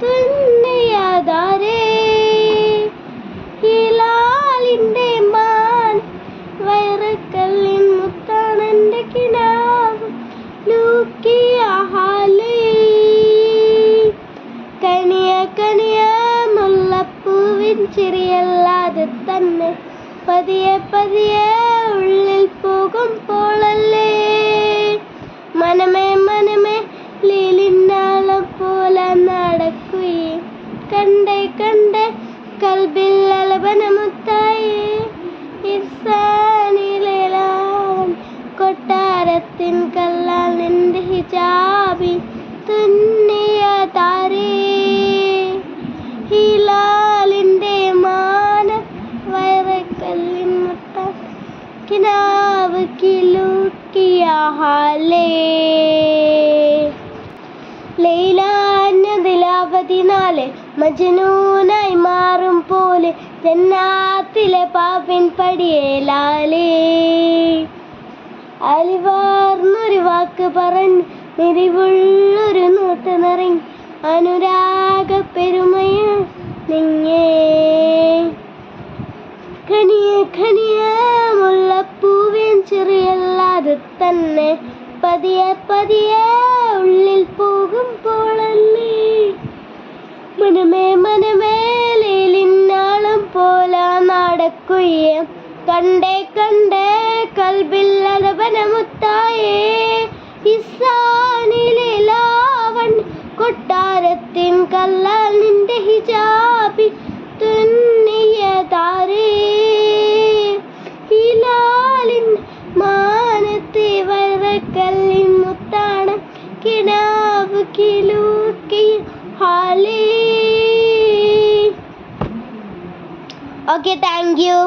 തുന്നിയതാരേ ഹിലാലിൻ്റെ മാൻ വൈറക്കല്ലിൻ മുത്താണെൻ്റെ കിനാവ് ലൂക്കിയ ഹാലേ കണിയ കണിയ മുല്ലപ്പൂവിൻ ചിരിയല്ലാതെ തന്നെ പതിയെ പതിയെ ഉള്ളിൽ പോകുമ്പോളല്ലേ മനമേ മനമേ ലീലിനാളം പോലെ നടക്കുകയും കണ്ടേ കണ്ടേ കൽബിൽ അലപനമുത്തായി ഇർസാനിലേലാവൻ കൊട്ടാരത്തിൻ കല്ലാൽ നിന്റെ ഹിജാബി തുന്നിയ താരേ ഹിലാലിൻ്റെ മാന വൈറക്കല്ലിൻ മുത്ത കിനാവ് കിലുക്കിയ ഹാലേ ലൈല എന്നതിലാപതിനാലെ മജ്നൂനായി മാറും പോലെ ജന്നാത്തിലെ പാപ്പിൻ പടിയേലാലേ അലിവാർന്നൊരു വാക്ക് പറഞ്ഞ് നിരിവുള്ളൊരു നോട്ട് നിറങ്ങി അനുരാഗ പെരുമയ നിങ്ങേ കണിയ കണിയ മുല്ലപ്പൂവിൻ ചെറിയല്ലാതെ തന്നെ പതിയെ പതിയെ ഉള്ളിൽ പോകുമ്പോഴല്ലേ മനമേ മനമേ ലീലിനാളം പോലെ നടക്കുകയും കണ്ടേ കണ്ടേ കൽബിൽ അലപനമുത്തായേ ഇസാനിലാവൻ കൊട്ടാരത്തിൻ കല്ലാൽ നിന്റെ ഹിജാബി തുന്നിയതാരേ ഹിലാലിൻ മാനത്തെ വൈറക്കല്ലിൻ മുത്താണ് കിനാവ് കിലുക്കി ഹാലേ. Okay, thank you.